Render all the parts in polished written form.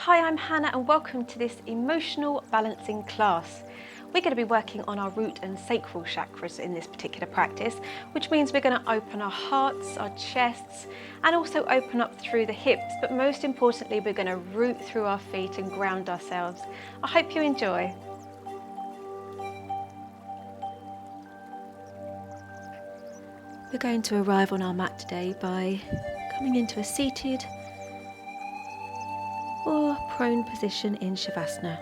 Hi, I'm Hannah and welcome to this emotional balancing class. We're going to be working on our root and sacral chakras in this particular practice, which means we're going to open our hearts, our chests, and also open up through the hips, but most importantly we're going to root through our feet and ground ourselves. I hope you enjoy. We're going to arrive on our mat today by coming into a seated or prone position in Shavasana.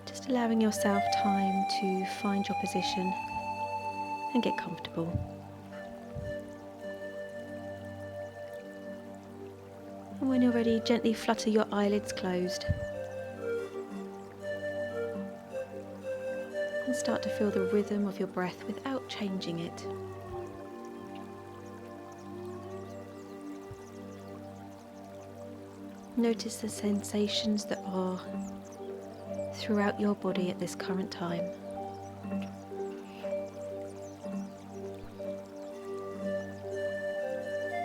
Just allowing yourself time to find your position and get comfortable. And when you're ready, gently flutter your eyelids closed and start to feel the rhythm of your breath without changing it. Notice the sensations that are throughout your body at this current time.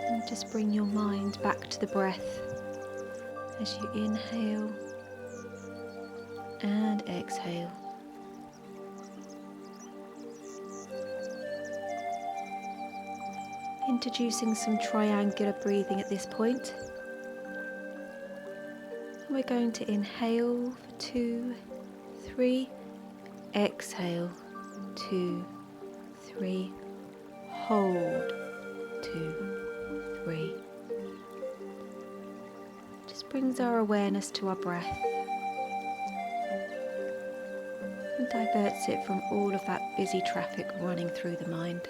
And just bring your mind back to the breath as you inhale and exhale. Introducing some triangular breathing at this point. We're going to inhale for 2, 3, exhale, 2, 3, hold, 2, 3. Just brings our awareness to our breath and diverts it from all of that busy traffic running through the mind.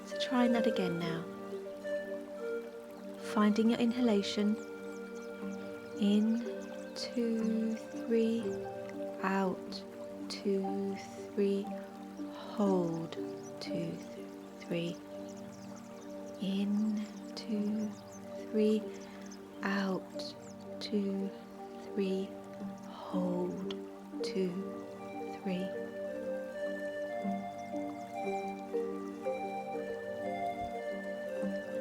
So trying that again now. Finding your inhalation, in, 2, 3, out, 2, 3, hold, 2, 3, in, 2, 3, out, 2, 3, hold, 2, 3.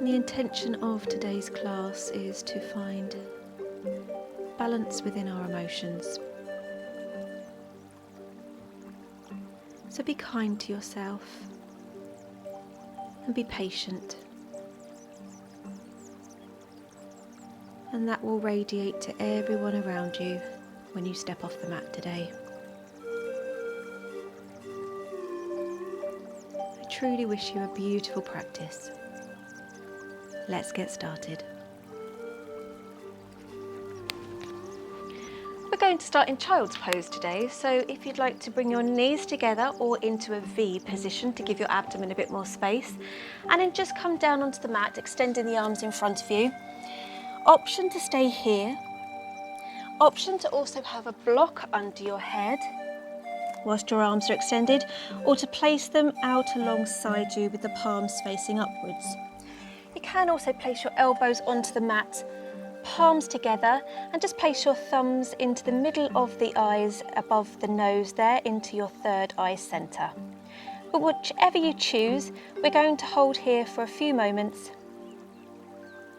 The intention of today's class is to find balance within our emotions. So be kind to yourself and be patient. And that will radiate to everyone around you when you step off the mat today. I truly wish you a beautiful practice. Let's get started. We're going to start in child's pose today, so if you'd like to bring your knees together or into a V position to give your abdomen a bit more space, and then just come down onto the mat, extending the arms in front of you. Option to stay here. Option to also have a block under your head whilst your arms are extended, or to place them out alongside you with the palms facing upwards. You can also place your elbows onto the mat, palms together, and just place your thumbs into the middle of the eyes above the nose there, into your third eye centre. But whichever you choose, we're going to hold here for a few moments.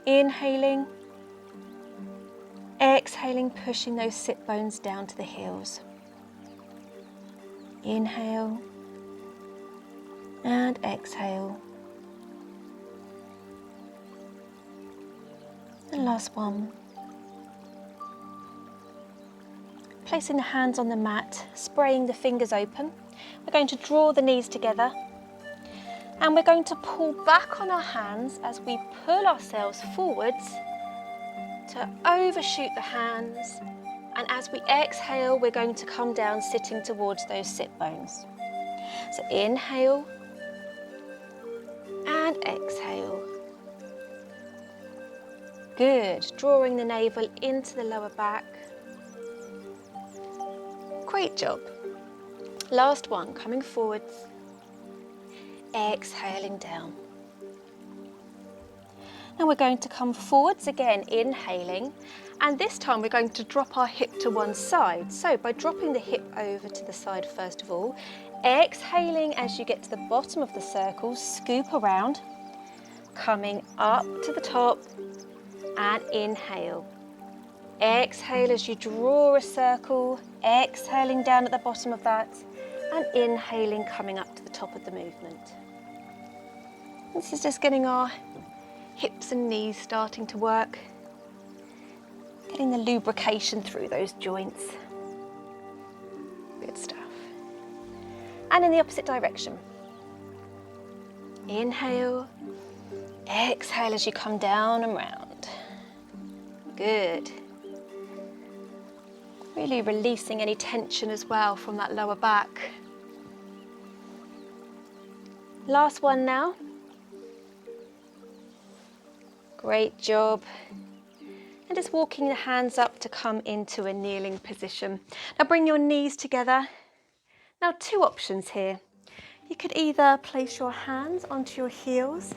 Inhaling, exhaling, pushing those sit bones down to the heels. Inhale and exhale. And last one. Placing the hands on the mat, spraying the fingers open. We're going to draw the knees together and we're going to pull back on our hands as we pull ourselves forwards to overshoot the hands, and as we exhale we're going to come down sitting towards those sit bones. So inhale and exhale. Good, drawing the navel into the lower back. Great job. Last one, coming forwards, exhaling down. And we're going to come forwards again, inhaling. And this time we're going to drop our hip to one side. So by dropping the hip over to the side first of all, exhaling as you get to the bottom of the circle, scoop around, coming up to the top and inhale. Exhale as you draw a circle, exhaling down at the bottom of that and inhaling, coming up to the top of the movement. This is just getting our hips and knees starting to work, getting the lubrication through those joints. Good stuff. And in the opposite direction. Inhale, exhale as you come down and round. Good. Really releasing any tension as well from that lower back. Last one now. Great job. And just walking the hands up to come into a kneeling position. Now bring your knees together. Now two options here. You could either place your hands onto your heels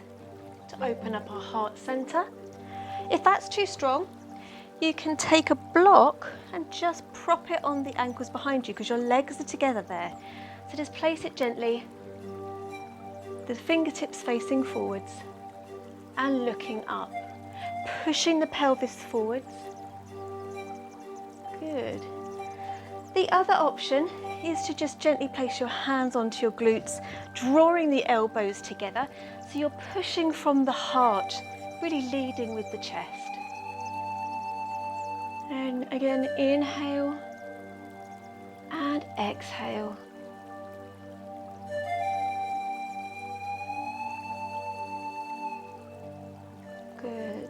to open up our heart center. If that's too strong, you can take a block and just prop it on the ankles behind you because your legs are together there. So just place it gently, the fingertips facing forwards and looking up, pushing the pelvis forwards. Good. The other option is to just gently place your hands onto your glutes, drawing the elbows together so you're pushing from the heart, really leading with the chest. And again, inhale and exhale. Good.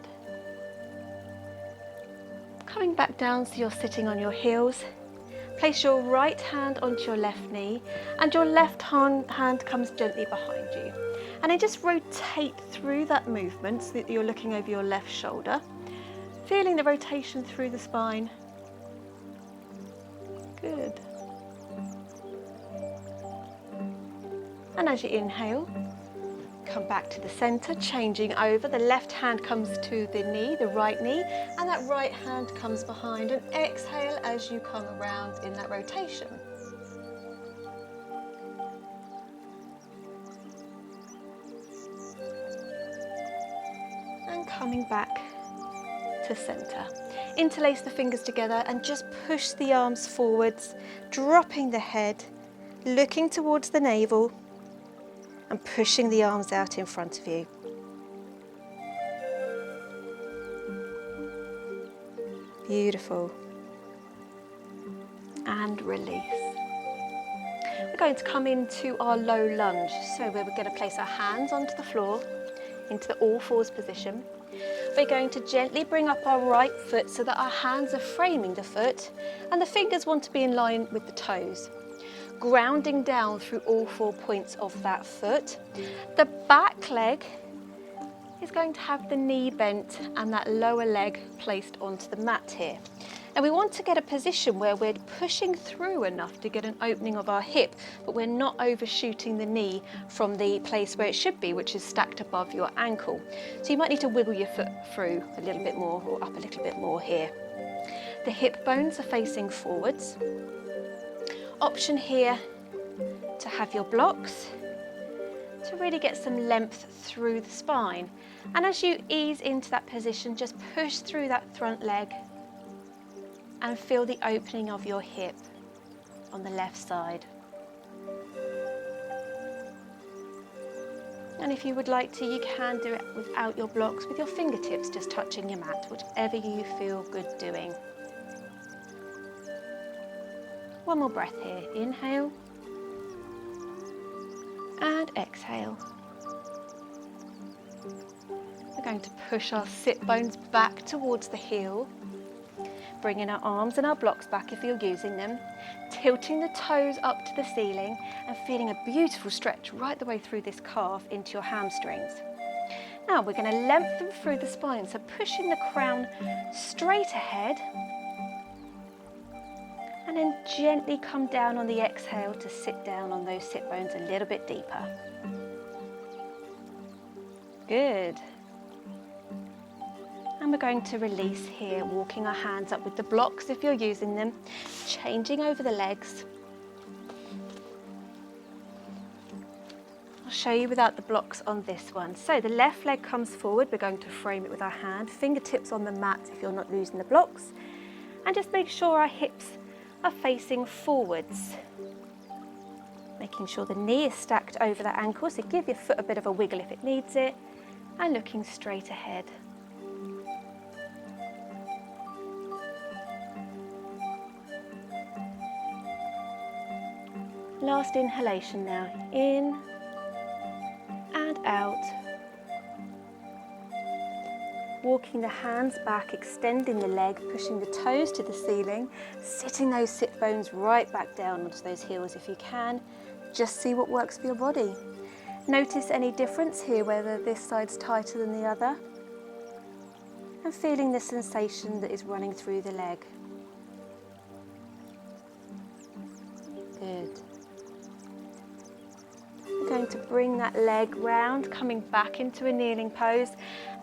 Coming back down so you're sitting on your heels. Place your right hand onto your left knee and your left hand comes gently behind you. And then just rotate through that movement so that you're looking over your left shoulder. Feeling the rotation through the spine. Good. And as you inhale, come back to the center, changing over. The left hand comes to the knee, the right knee, and that right hand comes behind. And exhale as you come around in that rotation. And coming back to center. Interlace the fingers together and just push the arms forwards, dropping the head, looking towards the navel and pushing the arms out in front of you. Beautiful. And release. We're going to come into our low lunge. So we're going to place our hands onto the floor, into the all fours position. We're going to gently bring up our right foot so that our hands are framing the foot and the fingers want to be in line with the toes. Grounding down through all 4 points of that foot. The back leg is going to have the knee bent and that lower leg placed onto the mat here. Now we want to get a position where we're pushing through enough to get an opening of our hip, but we're not overshooting the knee from the place where it should be, which is stacked above your ankle. So you might need to wiggle your foot through a little bit more or up a little bit more here. The hip bones are facing forwards. Option here to have your blocks to really get some length through the spine. And as you ease into that position, just push through that front leg and feel the opening of your hip on the left side. And if you would like to, you can do it without your blocks, with your fingertips just touching your mat, whatever you feel good doing. One more breath here. Inhale and exhale. We're going to push our sit bones back towards the heel, bringing our arms and our blocks back if you're using them, tilting the toes up to the ceiling and feeling a beautiful stretch right the way through this calf into your hamstrings. Now we're going to lengthen through the spine, so pushing the crown straight ahead and then gently come down on the exhale to sit down on those sit bones a little bit deeper. Good. And we're going to release here, walking our hands up with the blocks if you're using them, changing over the legs. I'll show you without the blocks on this one. So the left leg comes forward, we're going to frame it with our hand, fingertips on the mat if you're not using the blocks, and just make sure our hips are facing forwards. Making sure the knee is stacked over the ankle, so give your foot a bit of a wiggle if it needs it, and looking straight ahead. Last inhalation now, in and out. Walking the hands back, extending the leg, pushing the toes to the ceiling, sitting those sit bones right back down onto those heels if you can. Just see what works for your body. Notice any difference here, whether this side's tighter than the other, and feeling the sensation that is running through the leg. Good. We're going to bring that leg round, coming back into a kneeling pose,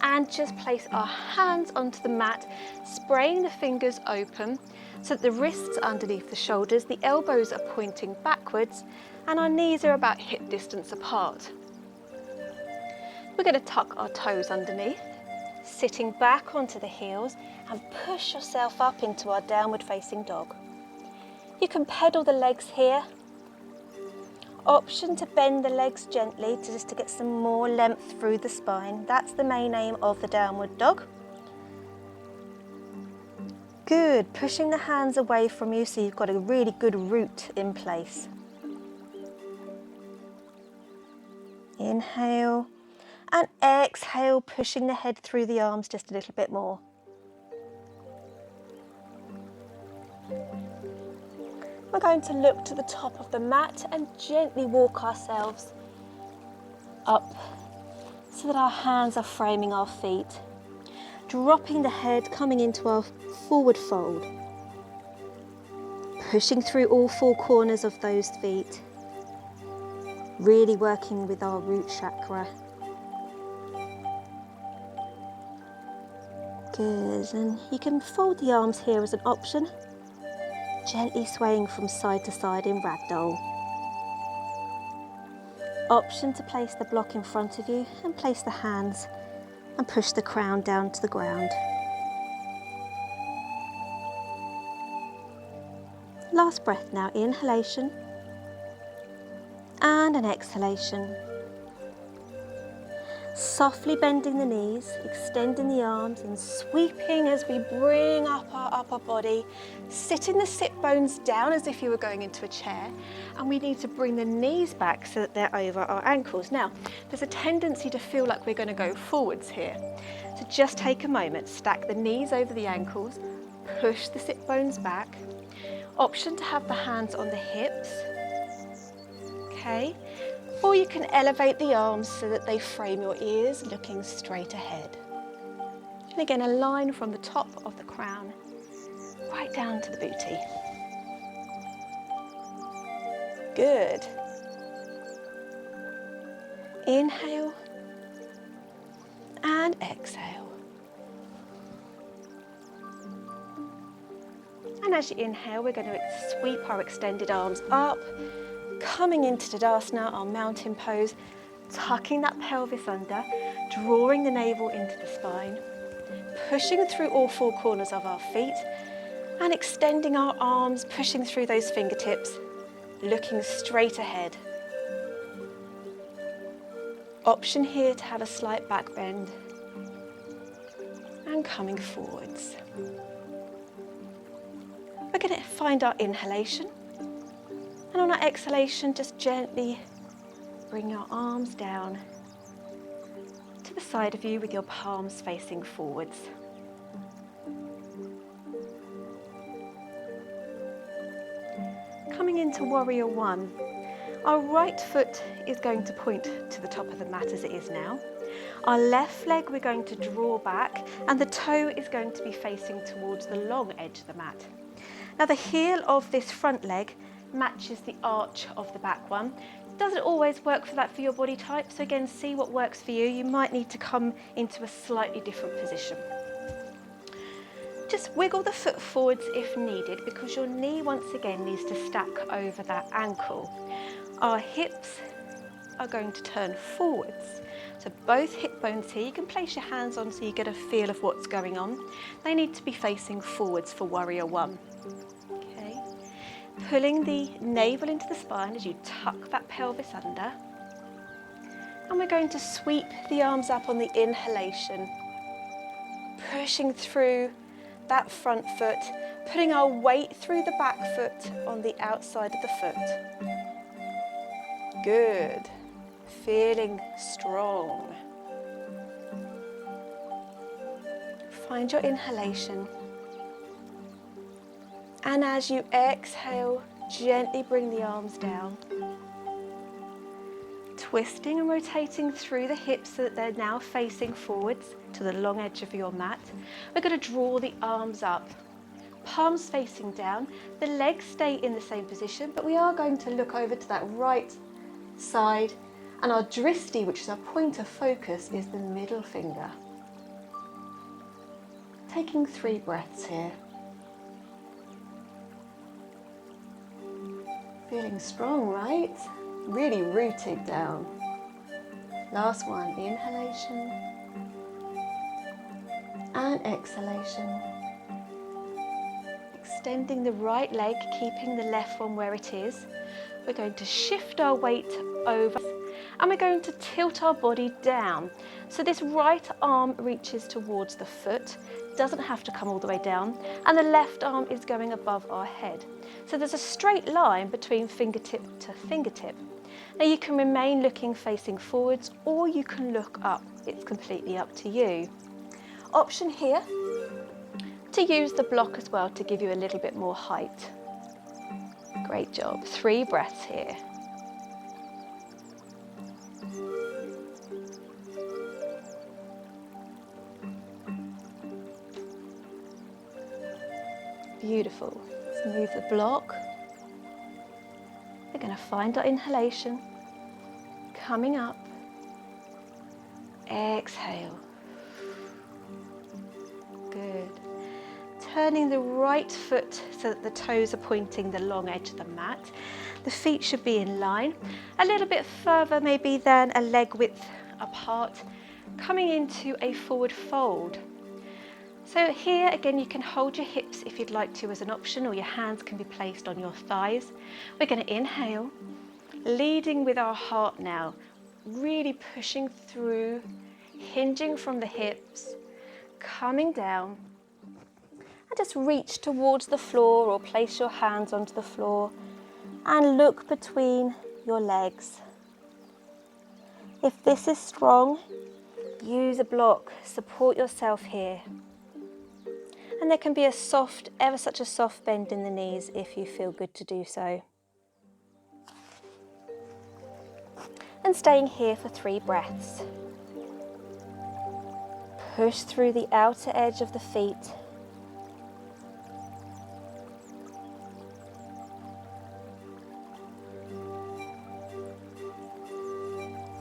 and just place our hands onto the mat, spraying the fingers open so that the wrists are underneath the shoulders, the elbows are pointing backwards, and our knees are about hip distance apart. We're going to tuck our toes underneath, sitting back onto the heels, and push yourself up into our downward facing dog. You can pedal the legs here. Option to bend the legs gently just to get some more length through the spine. That's the main aim of the downward dog. Good, pushing the hands away from you so you've got a really good root in place. Inhale and exhale, pushing the head through the arms just a little bit more. We're going to look to the top of the mat and gently walk ourselves up so that our hands are framing our feet. Dropping the head, coming into our forward fold. Pushing through all four corners of those feet. Really working with our root chakra. Good, and you can fold the arms here as an option. Gently swaying from side to side in ragdoll. Option to place the block in front of you and place the hands and push the crown down to the ground. Last breath now, inhalation and an exhalation. Softly bending the knees, extending the arms and sweeping as we bring up our upper body, sitting the sit bones down as if you were going into a chair, and we need to bring the knees back so that they're over our ankles. Now, there's a tendency to feel like we're going to go forwards here. So just take a moment, stack the knees over the ankles, push the sit bones back. Option to have the hands on the hips, okay? Or you can elevate the arms so that they frame your ears, looking straight ahead. And again, a line from the top of the crown, right down to the booty. Good. Inhale and exhale. And as you inhale, we're going to sweep our extended arms up, coming into Tadasana, our mountain pose, tucking that pelvis under, drawing the navel into the spine, pushing through all four corners of our feet, and extending our arms, pushing through those fingertips, looking straight ahead. Option here to have a slight back bend, and coming forwards. We're going to find our inhalation. And on our exhalation, just gently bring your arms down to the side of you with your palms facing forwards. Coming into Warrior One, our right foot is going to point to the top of the mat as it is now. Our left leg we're going to draw back, and the toe is going to be facing towards the long edge of the mat. Now the heel of this front leg matches the arch of the back one. Doesn't always work for that for your body type, so again, see what works for you. You might need to come into a slightly different position. Just wiggle the foot forwards if needed, because your knee once again needs to stack over that ankle. Our hips are going to turn forwards. So both hip bones here, you can place your hands on so you get a feel of what's going on. They need to be facing forwards for warrior one. Okay. Pulling the navel into the spine as you tuck that pelvis under. And we're going to sweep the arms up on the inhalation, pushing through that front foot, putting our weight through the back foot on the outside of the foot. Good. Feeling strong. Find your inhalation. And as you exhale, gently bring the arms down. Twisting and rotating through the hips so that they're now facing forwards to the long edge of your mat. We're going to draw the arms up, palms facing down. The legs stay in the same position, but we are going to look over to that right side, and our drishti, which is our point of focus, is the middle finger. Taking 3 breaths here. Feeling strong, right? Really rooted down. Last one, inhalation and exhalation. Extending the right leg, keeping the left one where it is. We're going to shift our weight over and we're going to tilt our body down. So this right arm reaches towards the foot, doesn't have to come all the way down, and the left arm is going above our head. So there's a straight line between fingertip to fingertip. Now you can remain looking facing forwards or you can look up. It's completely up to you. Option here to use the block as well to give you a little bit more height. Great job. 3 breaths here. Beautiful. Let's move the block. We're going to find our inhalation. Coming up. Exhale. Good. Turning the right foot so that the toes are pointing the long edge of the mat. The feet should be in line. A little bit further maybe than a leg width apart. Coming into a forward fold. So here again you can hold your hips if you'd like to as an option, or your hands can be placed on your thighs. We're going to inhale, leading with our heart now, really pushing through, hinging from the hips, coming down, and just reach towards the floor or place your hands onto the floor and look between your legs. If this is strong, use a block, support yourself here. And there can be a soft, ever such a soft bend in the knees if you feel good to do so. And staying here for 3 breaths. Push through the outer edge of the feet.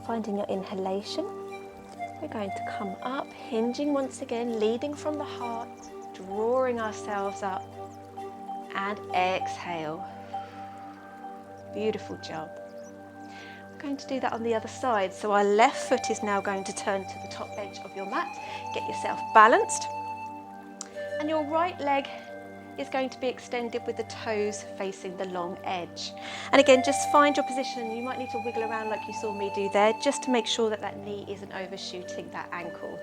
Finding your inhalation. We're going to come up, hinging once again, leading from the heart. Drawing ourselves up and exhale. Beautiful job. We're going to do that on the other side. So our left foot is now going to turn to the top edge of your mat. Get yourself balanced. And your right leg is going to be extended with the toes facing the long edge. And again, just find your position. You might need to wiggle around like you saw me do there, just to make sure that that knee isn't overshooting that ankle.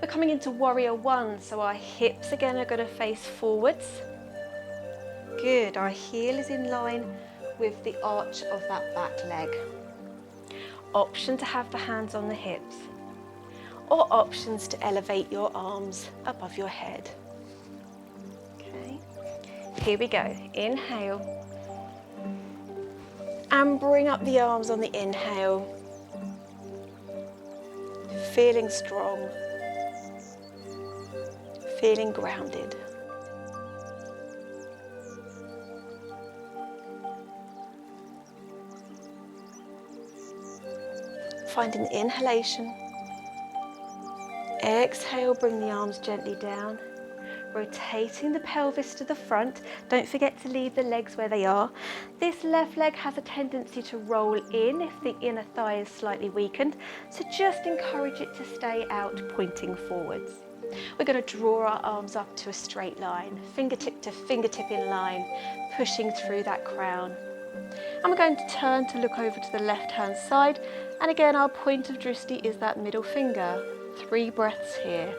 We're coming into warrior one, so our hips again are going to face forwards. Good, our heel is in line with the arch of that back leg. Option to have the hands on the hips, or options to elevate your arms above your head. Okay, here we go. Inhale, and bring up the arms on the inhale. Feeling strong. Feeling grounded. Finding the inhalation. Exhale, bring the arms gently down. rotating the pelvis to the front. Don't forget to leave the legs where they are. This left leg has a tendency to roll in if the inner thigh is slightly weakened, so just encourage it to stay out, pointing forwards. We're going to draw our arms up to a straight line, fingertip to fingertip in line, pushing through that crown. And we're going to turn to look over to the left hand side, and again our point of drishti is that middle finger. 3 breaths here.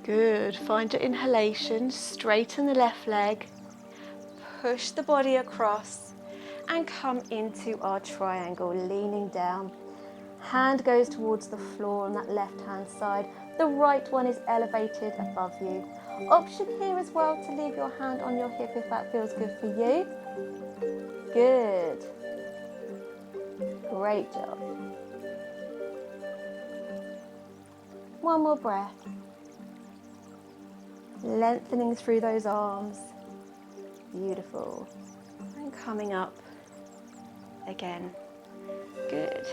Good, find your inhalation, straighten the left leg, push the body across and come into our triangle, leaning down. Hand goes towards the floor on that left hand side, the right one is elevated above you. Option here as well to leave your hand on your hip if that feels good for you. Good, great job. One more breath. Lengthening through those arms. Beautiful. And coming up again. Good.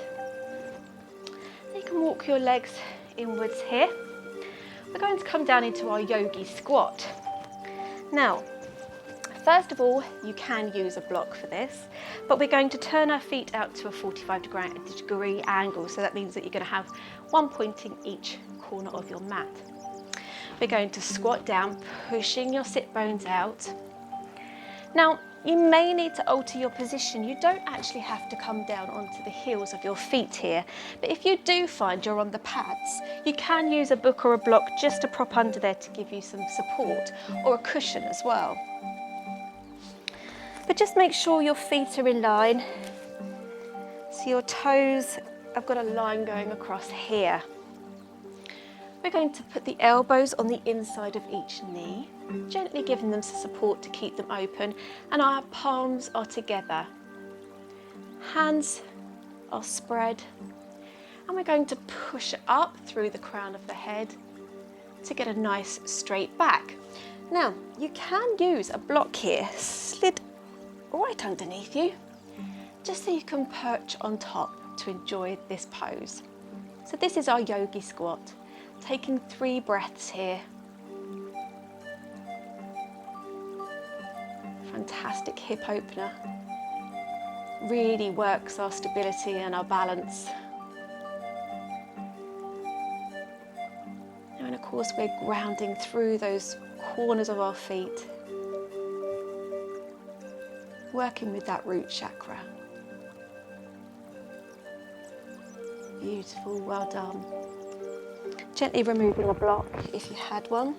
You can walk your legs inwards here. We're going to come down into our yogi squat. Now, first of all, you can use a block for this, but we're going to turn our feet out to a 45-degree angle. So that means that you're going to have one pointing each corner of your mat. We're going to squat down, pushing your sit bones out. Now, you may need to alter your position. You don't actually have to come down onto the heels of your feet here, but if you do find you're on the pads, you can use a book or a block just to prop under there to give you some support, or a cushion as well. But just make sure your feet are in line, so your toes have got a line going across here. We're going to put the elbows on the inside of each knee, gently giving them some support to keep them open, and our palms are together. Hands are spread, and we're going to push up through the crown of the head to get a nice straight back. Now, you can use a block here, slid right underneath you, just so you can perch on top to enjoy this pose. So this is our yogi squat. Taking 3 breaths here. Fantastic hip opener. Really works our stability and our balance. And of course we're grounding through those corners of our feet. Working with that root chakra. Beautiful, well done. Gently removing a block if you had one.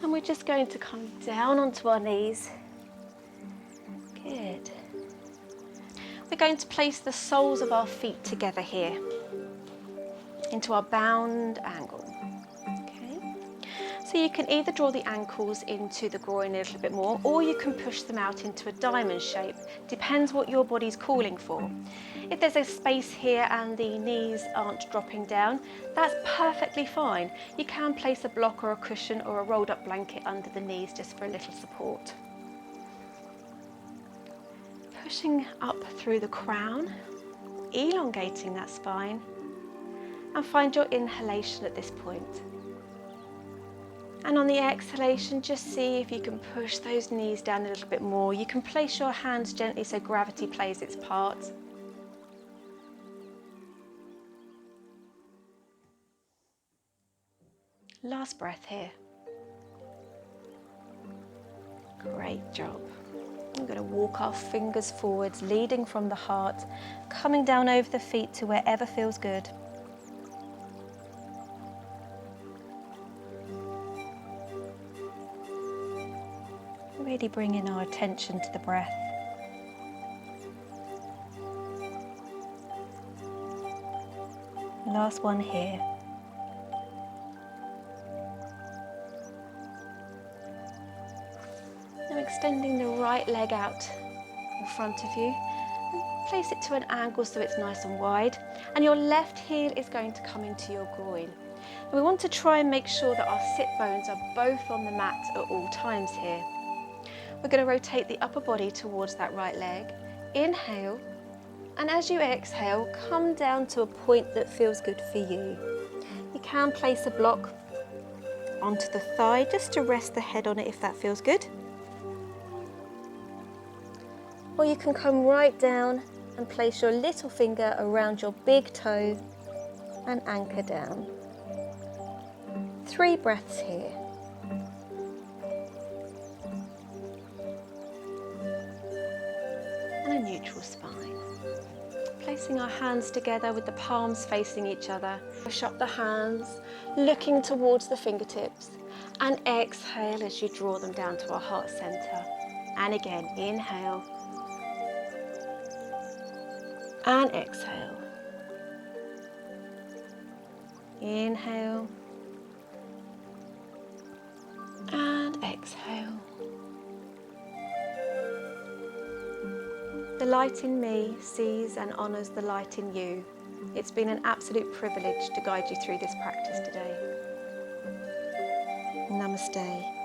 And we're just going to come down onto our knees. Good. We're going to place the soles of our feet together here into our bound angle. Okay. So you can either draw the ankles into the groin a little bit more, or you can push them out into a diamond shape. Depends what your body's calling for. If there's a space here and the knees aren't dropping down, that's perfectly fine. You can place a block or a cushion or a rolled up blanket under the knees just for a little support. Pushing up through the crown, elongating that spine, and find your inhalation at this point. And on the exhalation, just see if you can push those knees down a little bit more. You can place your hands gently so gravity plays its part. Last breath here. Great job. We're going to walk our fingers forwards, leading from the heart, coming down over the feet to wherever feels good. Really bringing our attention to the breath. Last one here. Now extending the right leg out in front of you. And place it to an angle so it's nice and wide. And your left heel is going to come into your groin. And we want to try and make sure that our sit bones are both on the mat at all times here. We're going to rotate the upper body towards that right leg. Inhale, and as you exhale, come down to a point that feels good for you. You can place a block onto the thigh just to rest the head on it if that feels good. Or you can come right down and place your little finger around your big toe and anchor down. 3 breaths here. And a neutral spine. Placing our hands together with the palms facing each other. Push up the hands, looking towards the fingertips, and exhale as you draw them down to our heart center. And again, inhale and exhale. Inhale and exhale. The light in me sees and honours the light in you. It's been an absolute privilege to guide you through this practice today. Namaste.